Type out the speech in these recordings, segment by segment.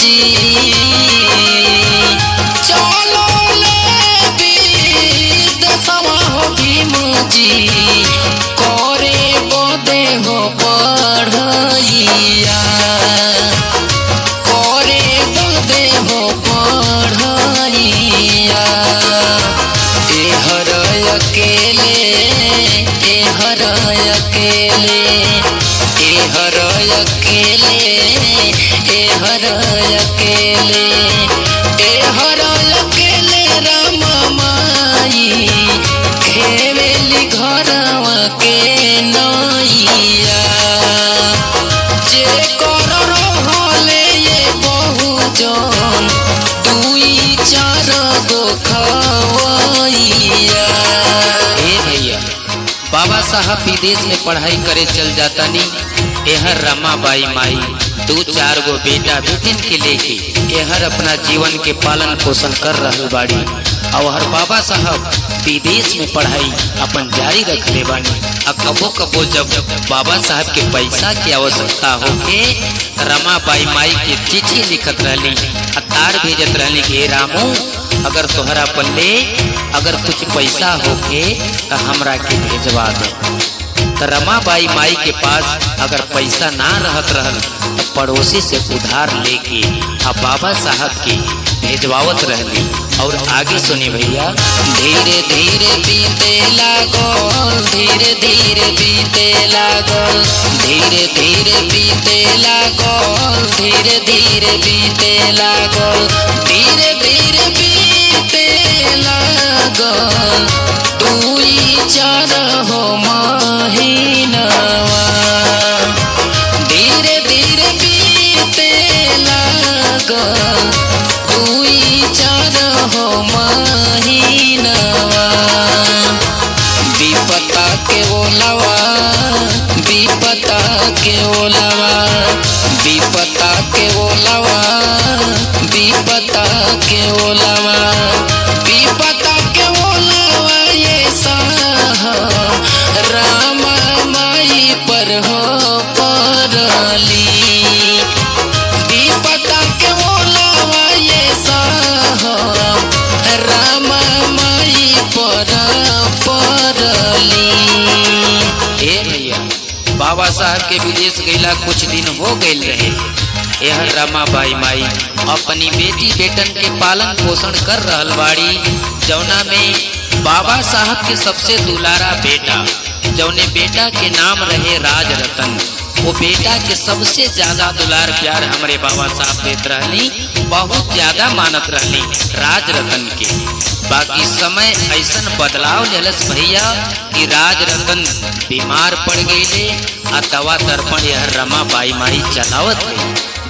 जी चलो ले विदेशवा हो भीम जी करे बदे हो पढ़ैया करे बदे हो पढ़ैया एहर अकेले एहर अकेले एहर अकेले एहर अकेले एहर अकेले राम माई खेवेली घरवा के नैया जे कर रहले ये बहुजन दुई चार गो खवैया। भैया बाबा साहब विदेश में पढ़ाई करे चल जाता नहीं एहर रमाबाई माई दो चार गो बेटा बेटिन के लेके एहर अपना जीवन के पालन पोषण कर रहल बाड़ी और हर बाबा साहब विदेश में पढ़ाई अपन जारी रख ले बानी। कबो कबो जब बाबा साहब के पैसा की आवश्यकता होके रमाबाई माई के चिट्ठी लिखत रहली तार भेजत रहली कि रामू अगर तोहरा पल्ले अगर कुछ पैसा होके तो हमरा के भेजवा दो। तो रमाबाई माई के पास अगर पैसा ना रहत रहल तो पड़ोसी से उधार लेके अब बाबा साहब के भेजवावत रहली। और आगे सुनी भैया धीरे धीरे बीते लागल धीरे धीरे बीते लागल धीरे धीरे बीते लागल धीरे धीरे बीते लागल धीरे धीरे बीते लागल दुई चार हो महीनवा धीरे धीरे बीते लागल दुई चार हो महीनवा विपता के ओलवा विपता के ओलवा विपता के ओलवा विपता के ओलवा विपता के ओलवा ये साह राम माई पर हो परली विपता के ओलवा ये साह राम माई पर परली। भैया बाबा साहब के विदेश गईला कुछ दिन हो गए रहे यह रमाबाई माई अपनी बेटी बेटन के पालन पोषण कर रहल बाड़ी जौना में बाबा साहब के सबसे दुलारा बेटा जौने बेटा के नाम रहे राज रतन वो बेटा के सबसे ज्यादा दुलार प्यार हमारे बाबा साहब देत रहनी बहुत ज्यादा मानत रहनी राज रतन के। बाकी समय ऐसा बदलाव लेलस भैया कि राज रतन बीमार पड़ गई आ दवा दर्पण यह रमाबाई माई चलावत है।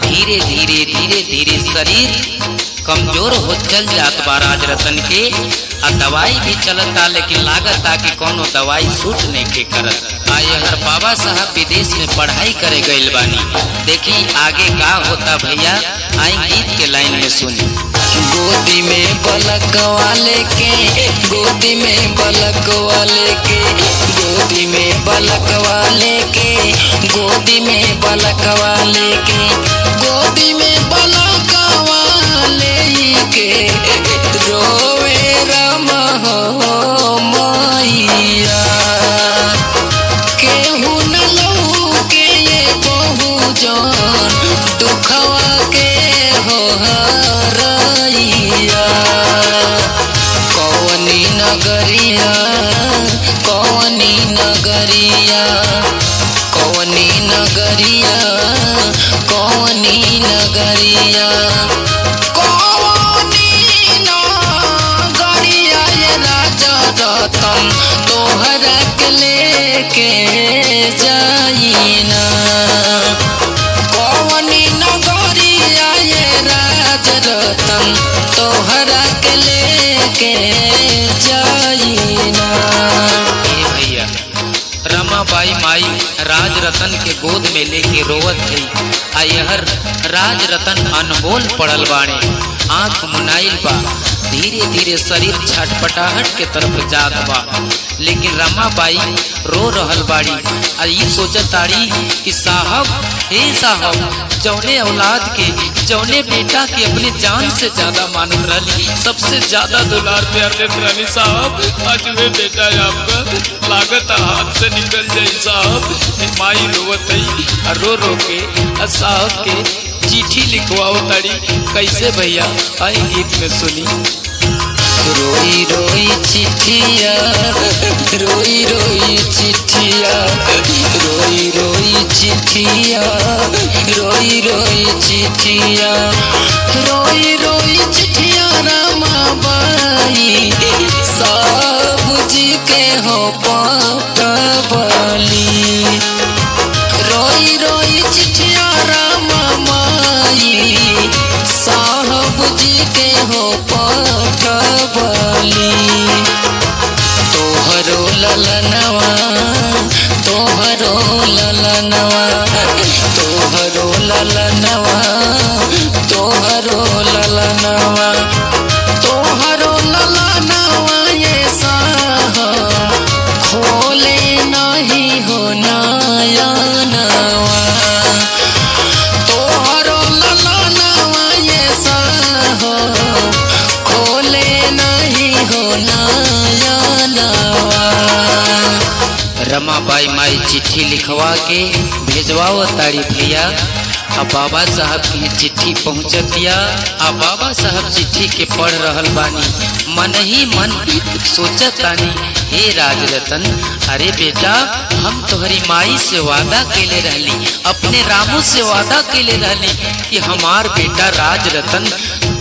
धीरे धीरे धीरे धीरे शरीर कमजोर हो चल जात बा राज रतन के आ दवाई भी चलता लेकिन लागता कि कोनो दवाई सूट नहीं के करत। हर बाबा साहब विदेश में पढ़ाई करे गइल बानी देखी आगे का होता भैया आई गीत के लाइन में सुनी। गोदी में बलक वाले के गोदी में बलक वाले के गोदी में बलक वाले के गोदी में बलक वाले के गोदी में बलक वाले के रोवे राम हो मैया केहू न लौके ये बहुजन दुखवा के हो हरैया कौनी नगरिया कौनी नगरिया कौनी नगरिया कौनी नगरिया कौनी नगरिया ये राजा रतन तोहरा के लेके जाइना कौनी नगरिया ये राज रतन तोहरा के लेके जाइना। भैया रमाबाई माई राज रतन के गोद में लेके रोवत है आ यहर राज रतन अनमोल पड़ल बाणे आँख मुनाइल बा धीरे धीरे शरीर छटपटाहट के तरफ जात बा लेकिन रमाबाई रो रहल बाड़ी आ ई सोचताड़ी कि साहब हे साहब जौने औलाद के जौने बेटा के अपने जान से ज्यादा मानत रही, सबसे ज्यादा दुलार प्यार देते रही साहब, आज वे बेटा आपका लागत हाथ से निकल जाए साहब। माई रोवत है रो रो के साहब के चिट्ठी लिखवाओ ताड़ी, कैसे भैया आई गीत में सुनी। रोई रोई चिट्ठिया, रोई रोई चिट्ठिया, रोई रोई चिट्ठिया, रोई रोई चिट्ठिया, रोई रोई चिट्ठिया रामा बाई साहब जी के हो पटवली। रोई रोई चिट्ठिया रामा माई साहब जी के हो पटवली। तोहरो ललनवा, तोहरो ललनवा, तोहरो ललनवा, तोहरो ललनवा, तोहरो ललनवा ये साहब खोले नहीं हो नयनवा। तोहरो ललनवा ये साहब खोले नहीं हो नयनवा। रमाबाई माई चिट्ठी लिखवा के भेजवाओ तारी भैया। अब बाबा साहब की चिट्ठी पहुँचतिया। अब बाबा साहब चिट्ठी के पढ़ रहल बानी, मन ही मन सोचत तानी, हे राज रतन, अरे बेटा हम तोहरी माई से वादा केले रहली, अपने रामू से वादा केले रहली कि हमार बेटा राज रतन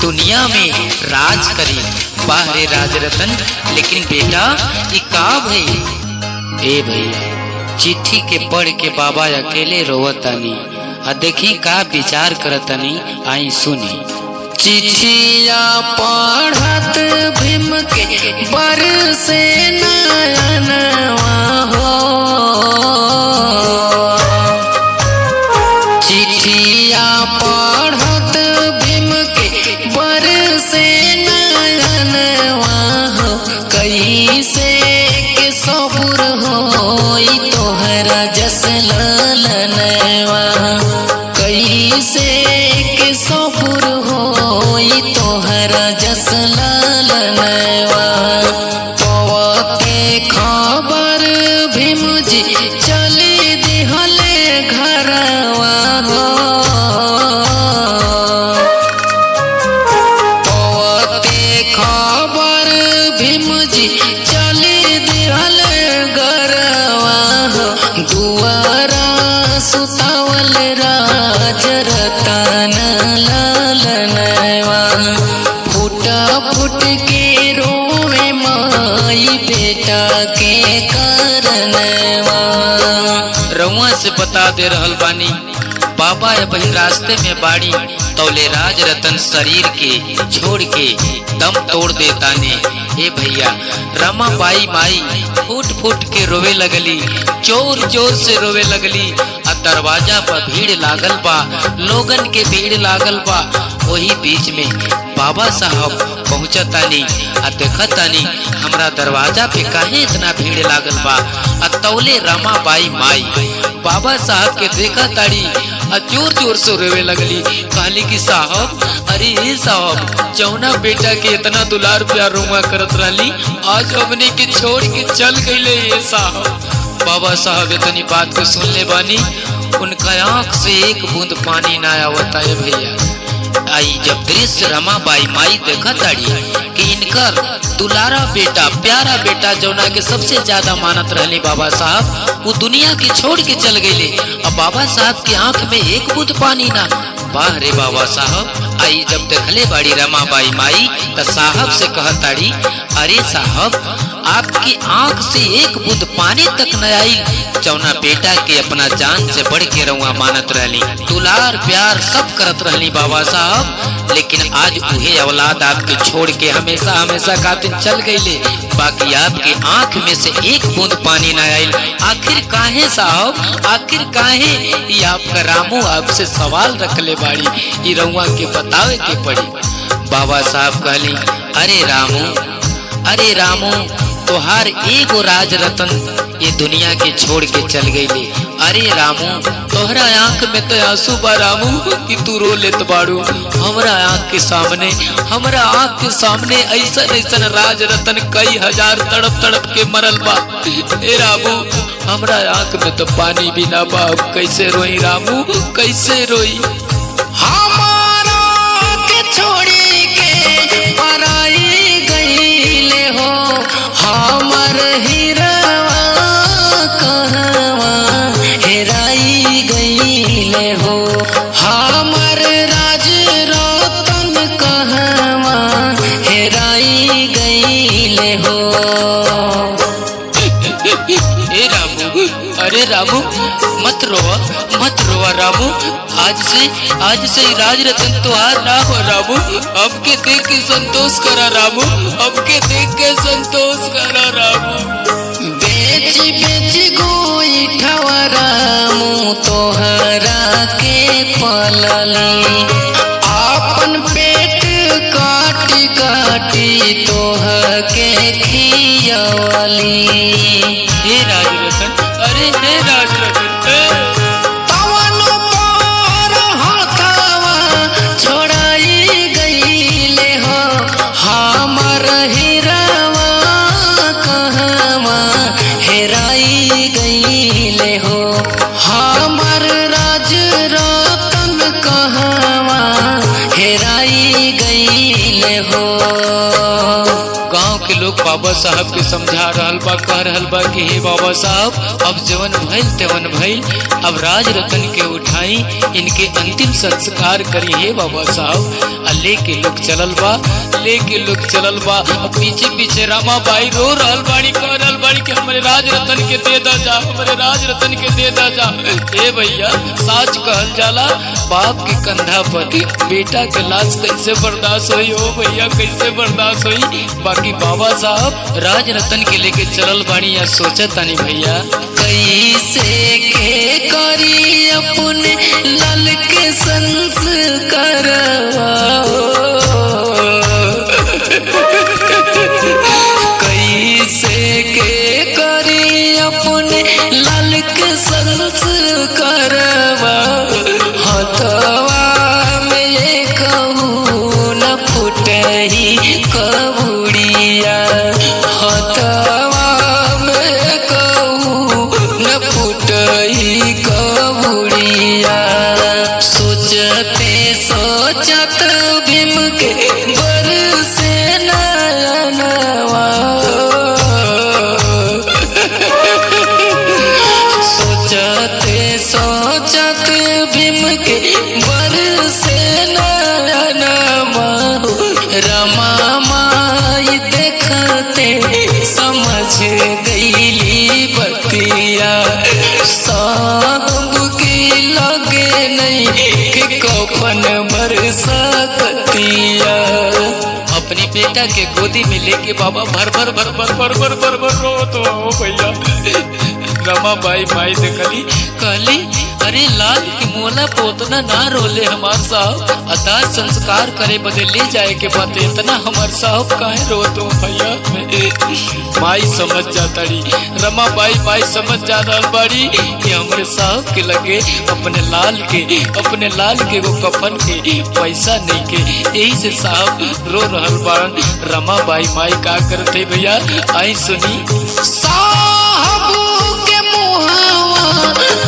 दुनिया में राज करी। बाहरे राज रतन, लेकिन बेटा ये का भई? ए भैया चिट्ठी के पढ़ के बाबा अकेले रोवतानी, आ देखी का विचार करतनी, आई सुनी। चिट्ठिया पढ़त भीम के बरसे नयनवा हो, चिट्ठिया पढ़त भीम के बरसे नयनवा हो। कैसे के सबुर होई तोहरा जस ललनवा, कैसे के सबुर होई तोहरा जस ललनवा। पवते खबर भीम जी चले दिहले घरवा हो, पवते खबर भीम जी चले दिहले घरवा हो। दुआरा सुतावल राज रतन ललनवा, फुट फुट के रोवे माई बेटा के करनवा। रउआ से बता दे रहल बानी, बाबा या बहन रास्ते में बाड़ी तौले राज रतन शरीर के छोड़ के दम तोड़ देता ने। हे भैया रमाबाई माई फूट फूट के रोवे लगली, जोर जोर से रोवे लगली। आ दरवाजा पर भीड़ लागल बा, लोगन के भीड़ लागल बा। वही बीच में बाबा साहब पहुँचतानी आ देखतानी हमरा दरवाजा पे काहे इतना भीड़ लागल बा। आ तौले रमाबाई माई बाबा साहब के देखा ताड़ी आ जोर जोर से रोवे लगली। कहली कि साहब, अरे साहब जौना बेटा के इतना दुलार प्यार रुआ करत रहली, आज हमने के छोड़ के चल गईले ये साहब। बाबा साहब इतनी बात को सुन ले बानी, उनका आंख से एक बूंद पानी ना आवता है भैया। आई जब दृश्य रमाबाई माई देखा ताड़ी कि इनकर दुलारा बेटा प्यारा बेटा जौना के सबसे ज्यादा मानत रहली बाबा साहब, वो दुनिया की छोड़ के चल गईले। अब बाबा साहब की आंख में एक बूंद पानी ना। वाह रे बाबा साहब। आई जब देखले बाड़ी रमाबाई माई तो साहब से कहताड़ी, अरे साहब आपकी आंख से एक बूंद पानी तक न आई, जौना बेटा के अपना जान से बढ़ के रउआ मानत रहली, दुलार प्यार सब करत रहली बाबा साहब। लेकिन आज उहे औलाद आपके छोड़ के हमेशा हमेशा खातिर चल गईले, बाकी आपकी आंख में से एक बूंद पानी न आयल। आखिर काहे साहब, आखिर काहे? ये आपका रामू आपसे सवाल रखले बाड़ी, ये रउआ के बतावे के पड़ी। बाबा साहब कहली, अरे रामू तोहार एगो राज रतन ये दुनिया के छोड़ के चल गई। अरे रामू तोहरा आंख में तो आंसू बा रामू कि तू रो लेत बाड़ू। हमरा आंख के सामने ऐसा राज रतन कई हजार तड़प तड़प के मरल बा। ए रामू हमरा आंख में तो पानी भी ना बा, कैसे रोई रामू कैसे रोई। हमारा के छोड़ी के पराई गईले हो, हमर हिरवा कहवा हेराई गईले हो, हमर राज रतन कहवा हेराई गईले हो। ए रामू अरे रामू मत रोवा रामू, आज से राज रतन तुहार ना हो रामू। हमके देख के संतोष करा रामू, हमके देख के संतोष करा रामू। बेच गोईठवा रामू तोहरा के पलली, आपन पेट काटी काटी तोह के खियवली। हे राज रतन अरे हे राज रतन छोड़ाई गईले हो, हमर हिरवा कहवा हेराई गईले हो, हमर राज रतन कहवा हेराई गईले हो। गांव के लोग बाबा साहब के समझा रहल बा, कह रहल बा कि हे बाबा साहब अब जवन भइल तेवन भइल, अब राज रतन के उठाई इनके अंतिम संस्कार करी हे बाबा साहब। लेके लोग चलल बा पीछे पीछे रामा बाई रो रहल बाड़ी, कह रहल बाड़ी कि हमरे राज रतन के दे दा जा, हमरे राज रतन के दे दा जा। ए भैया साच कहल जाला बाप के कंधा पर बेटा के लाश कैसे बर्दाश्त होई, ओ भैया कैसे बर्दाश्त होई। बाकी बाबा साहब राज रतन के लेके चलल बाड़ी, या सोचा तानी भैया कैसे के करी अपने लाल के संस्कारवा, कैसे के करी अपने लाल के संस्कारवा। हथवा में ये कहूँ न फुटही कबूड़िया, हथवा में कहूँ न फुटही कबूड़िया। सोचते सोचत भीम के बरसे नयनवा, सोचते सोचत भीम के बरसे नयनवा। रमा माई देखते समझ गईली बतिया, साहब की लगे नहीं कि कफन बरसतिया। अपने बेटा के गोदी में लेके बाबा भर भर भर भर भर भर भर भर रो तो भैया। रमा बाई माई देखली कहली अरे लाल की मोला पोतना ना रोले हमार साहब, अतार संस्कार करे बदे ले जाए के बात इतना हमार साहब काहे रो तुम भैया। माई समझ जाताड़ी, रमा बाई माई समझ जा रहल बाड़ी कि हमरे साहब के लगे अपने लाल के वो कफन के पैसा नहीं के, यही से साहब रो रहल बाड़न। रमा बाई माई का करते भैया आई सुनी। साहब के मुहावा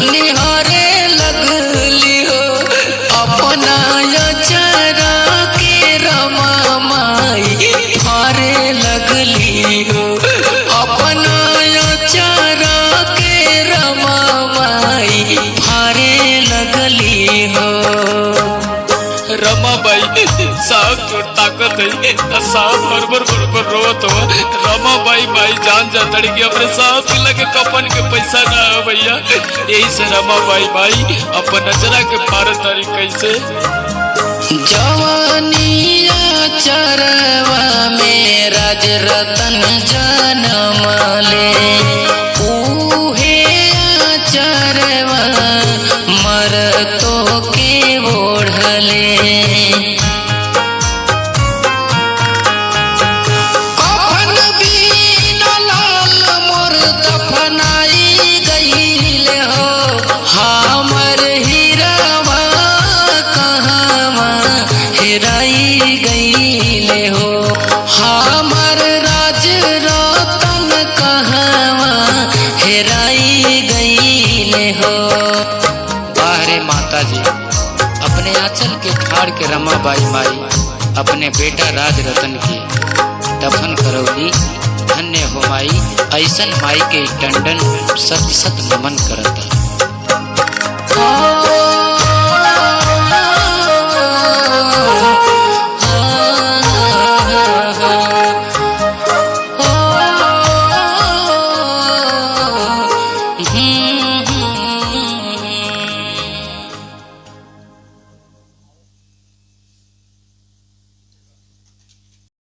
निहारे लगली हो, अपना चरा के रमा माई हारे लगली हो, अपना चरा के रमा माई हारे लगली हो। रमा बाई साहब की ताकत है, साहब बरबर बरबर रोत हो। रमा बाई माई जान जाता कि अपने साहब के लगे कफन के पैसा ना है भैया, यही से रमा बाई माई अपन नजरा के पार तारी कैसे। जवानिया चरवा में राज रतन जन्म ले, ऊहे चरवा मर तो के ओढ़ले। कफन भी न लाल मोर दफनाई हो। बाहरे माता जी अपने आंचल के फाड़ के रमाबाई माई अपने बेटा राज रतन के दफन करौली। धन्य हो माई, ऐसन माई के टंडन सत सत नमन करता।